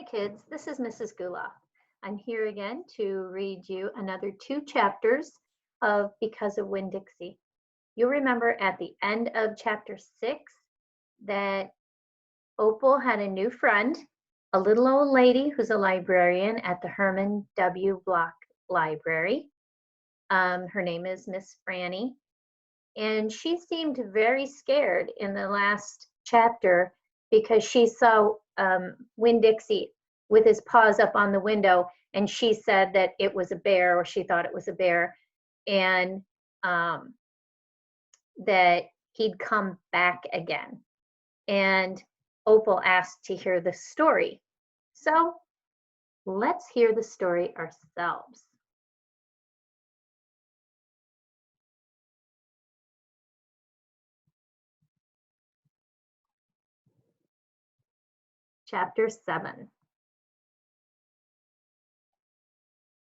Hi kids, this is Mrs. Gouloff. I'm here again to read you another 2 chapters of Because of Winn, Dixie. You'll remember at the end of chapter 6 that Opal had a new friend, a little old lady who's a librarian at the Herman W. Block Library. Her name is Miss Franny, and she seemed very scared in the last chapter because she saw Winn Dixie with his paws up on the window, and she said that it was a bear, or she thought it was a bear, and that he'd come back again. And Opal asked to hear the story. So let's hear the story ourselves. Chapter 7.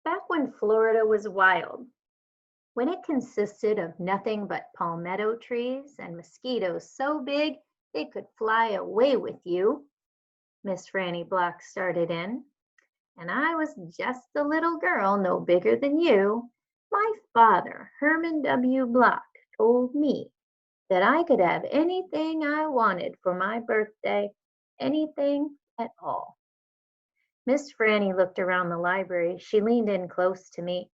Back when Florida was wild, when it consisted of nothing but palmetto trees and mosquitoes so big they could fly away with you, Miss Franny Block started in, and I was just a little girl no bigger than you, my father, Herman W. Block, told me that I could have anything I wanted for my birthday, anything at all. Miss Franny looked around the library. She leaned in close to me.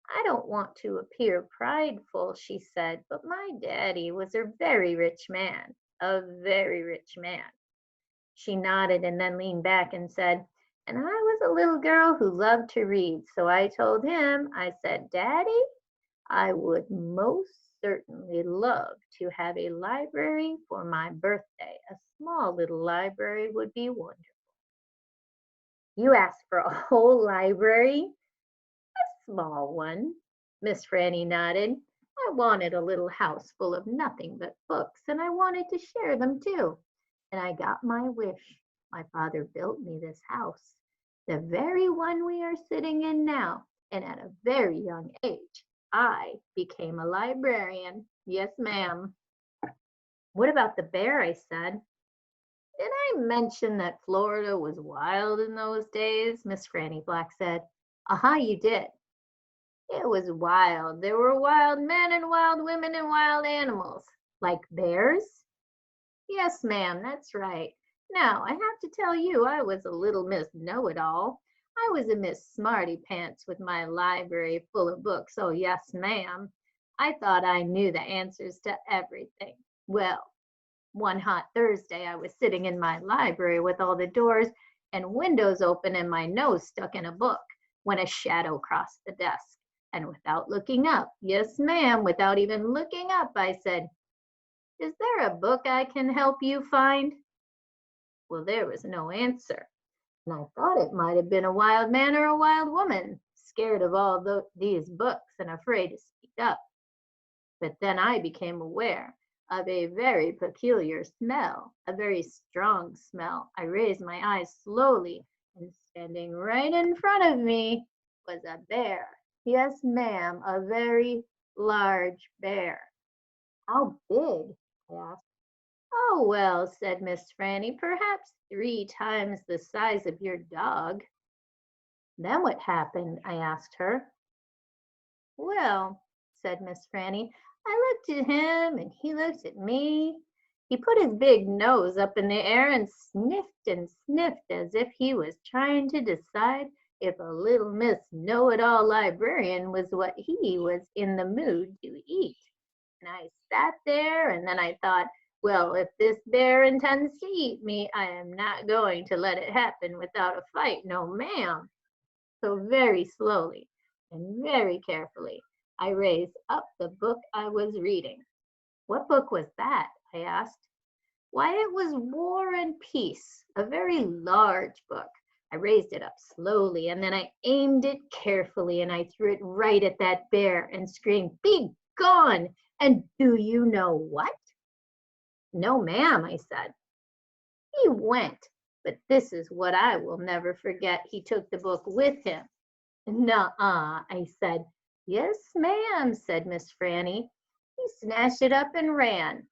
I don't want to appear prideful, she said, but my daddy was a very rich man, a very rich man. She nodded and then leaned back and said, and I was a little girl who loved to read, so I told him, I said, Daddy, I would most certainly love to have a library for my birthday. A small little library would be wonderful. You asked for a whole library? A small one. Miss Franny nodded. I wanted a little house full of nothing but books, and I wanted to share them too. And I got my wish. My father built me this house, the very one we are sitting in now. And at a very young age, I became a librarian. Yes, ma'am. What about the bear? I said. Did I mention that Florida was wild in those days? Miss Franny Block said. Aha, you did. It was wild. There were wild men and wild women and wild animals. Like bears? Yes, ma'am, that's right. Now, I have to tell you, I was a little Miss Know-it-all. I was a Miss Smarty Pants with my library full of books. Oh, yes, ma'am. I thought I knew the answers to everything. Well, one hot Thursday, I was sitting in my library with all the doors and windows open and my nose stuck in a book when a shadow crossed the desk. And without looking up, yes, ma'am, without even looking up, I said, is there a book I can help you find? Well, there was no answer. And I thought it might have been a wild man or a wild woman, scared of all these books and afraid to speak up. But then I became aware of a very peculiar smell, a very strong smell. I raised my eyes slowly, and standing right in front of me was a bear. Yes, ma'am, a very large bear. How big? I asked. Oh, well, said Miss Franny, perhaps 3 times the size of your dog. Then what happened? I asked her. Well, said Miss Franny, I looked at him and he looked at me. He put his big nose up in the air and sniffed as if he was trying to decide if a little Miss Know-it-all librarian was what he was in the mood to eat. And I sat there and then I thought, well, if this bear intends to eat me, I am not going to let it happen without a fight. No, ma'am. So very slowly and very carefully, I raised up the book I was reading. What book was that? I asked. Why, it was War and Peace, a very large book. I raised it up slowly and then I aimed it carefully and I threw it right at that bear and screamed, be gone! And do you know what? No, ma'am, I said. He went, but this is what I will never forget. He took the book with him. Nuh-uh, I said. Yes, ma'am, said Miss Franny. He snatched it up and ran.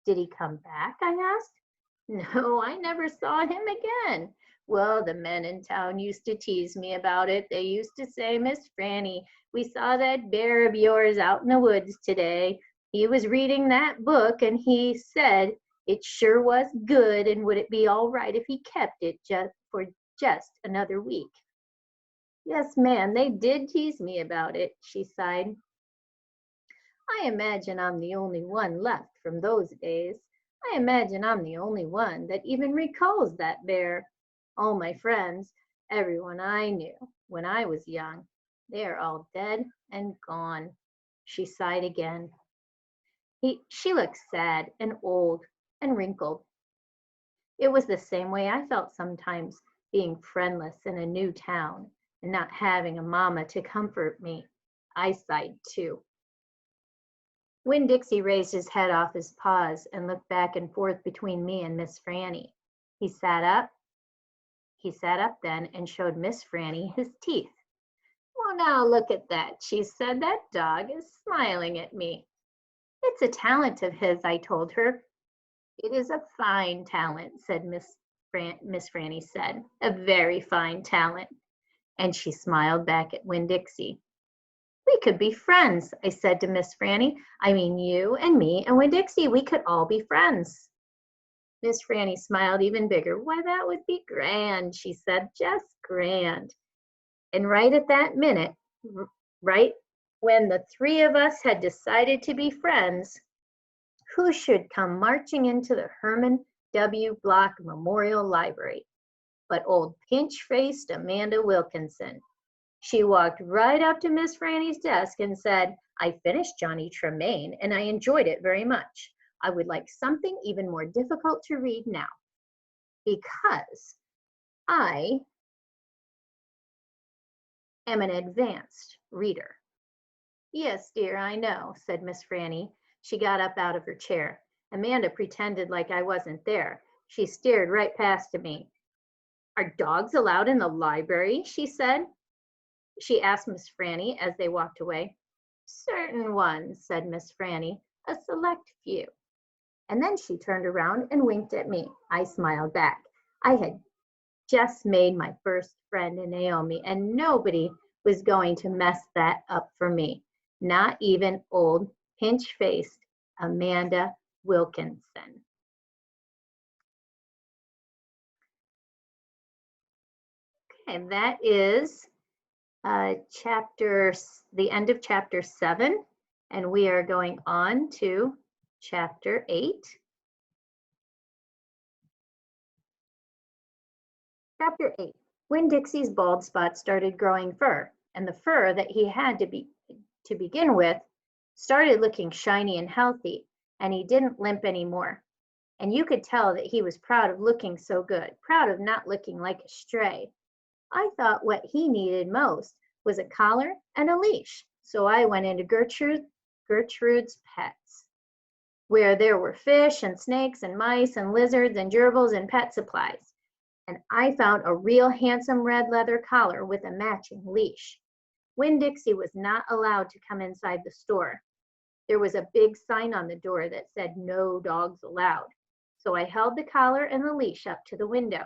Did he come back? I asked. No, I never saw him again. Well, the men in town used to tease me about it. They used to say, Miss Franny, we saw that bear of yours out in the woods today. He was reading that book and he said it sure was good and would it be all right if he kept it just another week. Yes, ma'am, they did tease me about it, she sighed. I imagine I'm the only one left from those days. I imagine I'm the only one that even recalls that bear. All my friends, everyone I knew when I was young, they're all dead and gone. She sighed again. She looked sad and old and wrinkled. It was the same way I felt sometimes being friendless in a new town and not having a mama to comfort me. I sighed too. Winn Dixie raised his head off his paws and looked back and forth between me and Miss Franny. He sat up. He sat up then and showed Miss Franny his teeth. Well, now look at that, she said. That dog is smiling at me. It's a talent of his, I told her. It is a fine talent, said Miss Franny said. A very fine talent. And she smiled back at Winn Dixie. We could be friends, I said to Miss Franny. I mean, you and me and Winn Dixie, we could all be friends. Miss Franny smiled even bigger. Why, that would be grand, she said, just grand. And right at that minute, right when the three of us had decided to be friends, who should come marching into the Herman W. Block Memorial Library but old pinch-faced Amanda Wilkinson. She walked right up to Miss Franny's desk and said, I finished Johnny Tremaine and I enjoyed it very much. I would like something even more difficult to read now because I am an advanced reader. Yes, dear, I know, said Miss Franny. She got up out of her chair. Amanda pretended like I wasn't there. She stared right past me. Are dogs allowed in the library? She said. She asked Miss Franny as they walked away. Certain ones, said Miss Franny, a select few. And then she turned around and winked at me. I smiled back. I had just made my first friend in Naomi, and nobody was going to mess that up for me. Not even old, pinch-faced Amanda Wilkinson. Okay, that is the end of chapter 7, and we are going on to chapter 8. Chapter 8. When Dixie's bald spot started growing fur, and the fur that he had to begin with started looking shiny and healthy, and he didn't limp anymore. And you could tell that he was proud of looking so good, proud of not looking like a stray. I thought what he needed most was a collar and a leash, so I went into Gertrude's Pets, where there were fish and snakes and mice and lizards and gerbils and pet supplies. And I found a real handsome red leather collar with a matching leash. Winn Dixie was not allowed to come inside the store. There was a big sign on the door that said no dogs allowed. So I held the collar and the leash up to the window.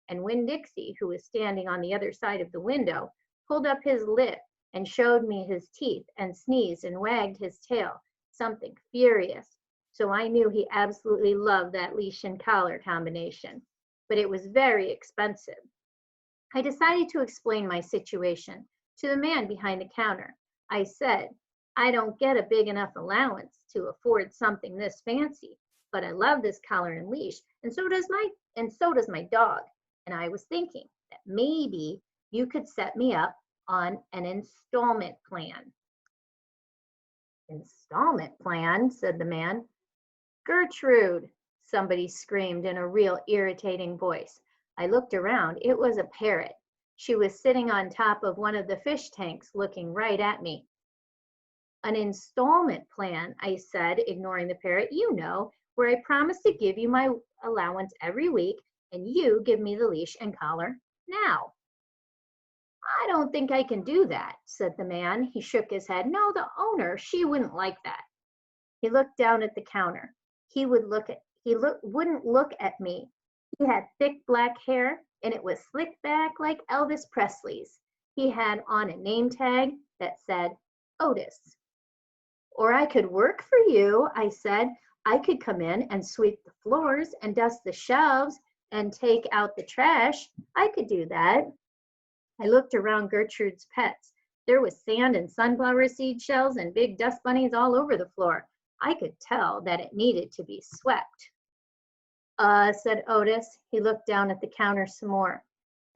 And Winn Dixie, who was standing on the other side of the window, pulled up his lip and showed me his teeth and sneezed and wagged his tail, something furious. So I knew he absolutely loved that leash and collar combination. But it was very expensive. I decided to explain my situation to the man behind the counter. I said, I don't get a big enough allowance to afford something this fancy, but I love this collar and leash, and so does my dog. And I was thinking that maybe you could set me up on an installment plan. Installment plan, said the man. Gertrude, somebody screamed in a real irritating voice. I looked around. It was a parrot. She was sitting on top of one of the fish tanks looking right at me. An installment plan, I said, ignoring the parrot. You know, where I promise to give you my allowance every week and you give me the leash and collar now. I don't think I can do that, said the man. He shook his head. No, the owner, she wouldn't like that. He looked down at the counter. He He wouldn't look at me. He had thick black hair, and it was slicked back like Elvis Presley's. He had on a name tag that said Otis. Or I could work for you, I said. I could come in and sweep the floors and dust the shelves and take out the trash. I could do that. I looked around Gertrude's pets. There was sand and sunflower seed shells and big dust bunnies all over the floor. I could tell that it needed to be swept. Said Otis. He looked down at the counter some more.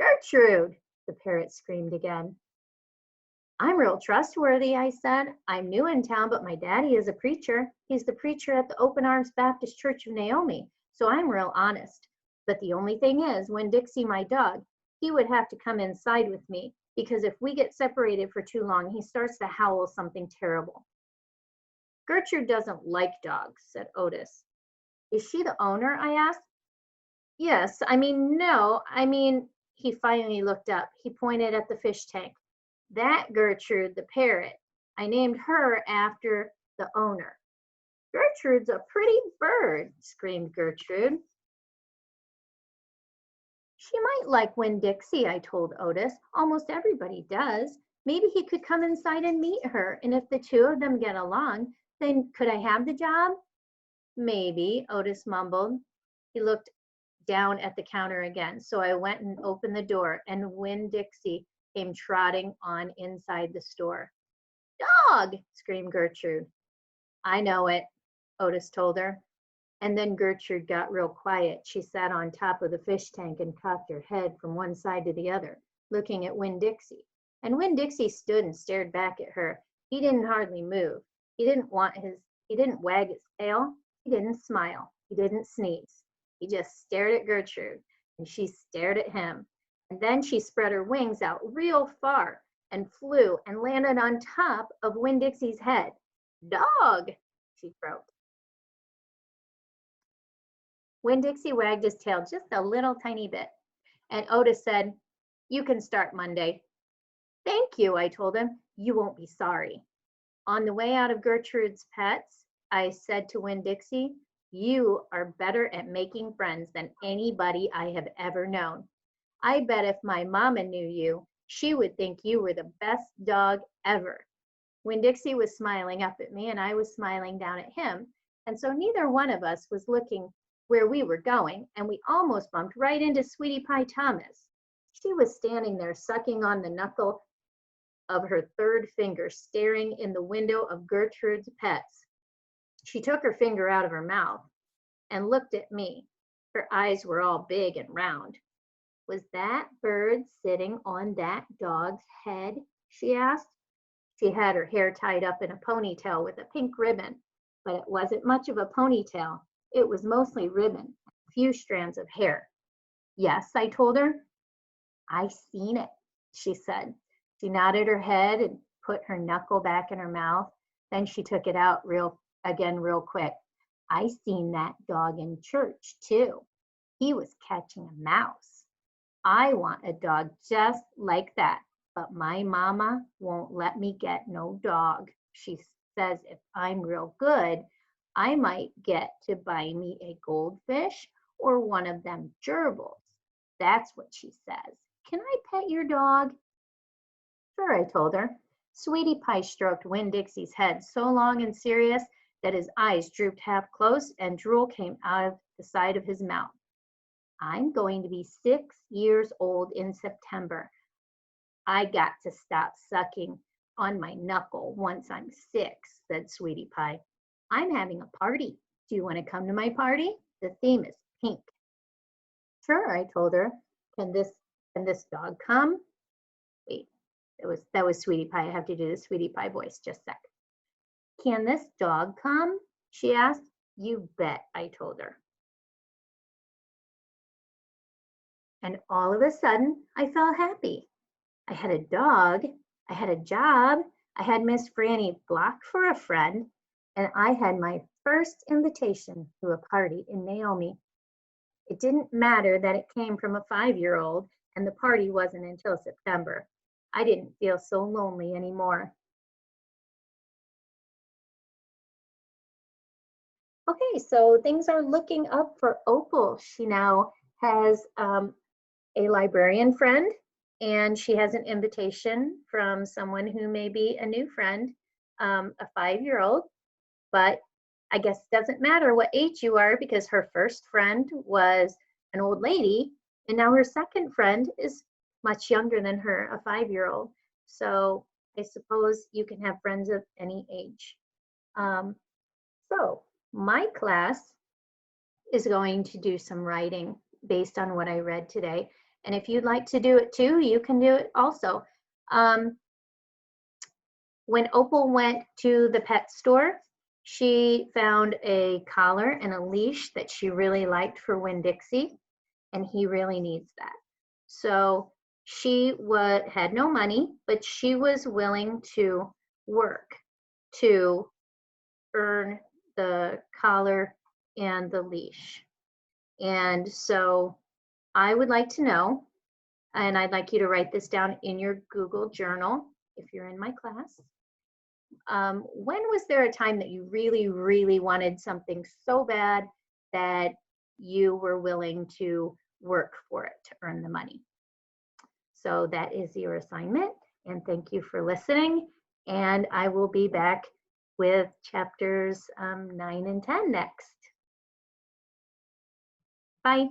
Gertrude, the parrot screamed again. I'm real trustworthy, I said. I'm new in town, but my daddy is a preacher. He's the preacher at the Open Arms Baptist Church of Naomi, so I'm real honest. But the only thing is, when Dixie, my dog, he would have to come inside with me, because if we get separated for too long, he starts to howl something terrible. Gertrude doesn't like dogs, said Otis. Is she the owner? I asked. Yes, no, he finally looked up. He pointed at the fish tank. That Gertrude, the parrot. I named her after the owner. Gertrude's a pretty bird, screamed Gertrude. She might like Winn Dixie, I told Otis. Almost everybody does. Maybe he could come inside and meet her, and if the two of them get along, then could I have the job? Maybe, Otis mumbled. He looked down at the counter again, so I went and opened the door, and Winn Dixie came trotting on inside the store. Dog! Screamed Gertrude. I know it, Otis told her. And then Gertrude got real quiet. She sat on top of the fish tank and cocked her head from one side to the other, looking at Winn Dixie. And Winn Dixie stood and stared back at her. He didn't hardly move. He didn't wag his tail. He didn't smile. He didn't sneeze. He just stared at Gertrude, and she stared at him. And then she spread her wings out real far and flew and landed on top of Winn Dixie's head. Dog, she croaked. Winn Dixie wagged his tail just a little tiny bit, and Otis said, You can start Monday. Thank you, I told him. You won't be sorry. On the way out of Gertrude's pets, I said to Winn Dixie, You are better at making friends than anybody I have ever known. I bet if my mama knew you, she would think you were the best dog ever. Winn Dixie was smiling up at me, and I was smiling down at him, and so neither one of us was looking where we were going, and we almost bumped right into Sweetie Pie Thomas. She was standing there sucking on the knuckle of her third finger, staring in the window of Gertrude's pets. She took her finger out of her mouth and looked at me. Her eyes were all big and round. Was that bird sitting on that dog's head? She asked. She had her hair tied up in a ponytail with a pink ribbon, but it wasn't much of a ponytail. It was mostly ribbon, a few strands of hair. Yes, I told her. I seen it, she said. She nodded her head and put her knuckle back in her mouth. Then she took it out real quick. I seen that dog in church, too. He was catching a mouse. I want a dog just like that, but my mama won't let me get no dog. She says if I'm real good, I might get to buy me a goldfish or one of them gerbils. That's what she says. Can I pet your dog? Sure, I told her. Sweetie Pie stroked Winn Dixie's head so long and serious that his eyes drooped half closed and drool came out of the side of his mouth. I'm going to be 6 years old in September. I got to stop sucking on my knuckle once I'm 6, said Sweetie Pie. I'm having a party. Do you want to come to my party? The theme is pink. Sure, I told her. Can this dog come? Wait, that was Sweetie Pie. I have to do the Sweetie Pie voice. Just a sec. Can this dog come? She asked. You bet, I told her. And all of a sudden, I felt happy. I had a dog, I had a job, I had Miss Franny Block for a friend, and I had my first invitation to a party in Naomi. It didn't matter that it came from a 5-year-old and the party wasn't until September. I didn't feel so lonely anymore. Okay, so things are looking up for Opal. She now has a librarian friend, and she has an invitation from someone who may be a new friend, a 5-year-old. But I guess it doesn't matter what age you are because her first friend was an old lady, and now her second friend is much younger than her, a 5-year-old. So I suppose you can have friends of any age. So my class is going to do some writing based on what I read today. And if you'd like to do it too, you can do it also. When Opal went to the pet store, she found a collar and a leash that she really liked for Winn Dixie, and he really needs that. So she had no money, but she was willing to work to earn the collar and the leash. And so I would like to know, and I'd like you to write this down in your Google Journal if you're in my class. When was there a time that you really, really wanted something so bad that you were willing to work for it to earn the money? So that is your assignment, and thank you for listening. And I will be back with chapters 9 and 10 next. Bye.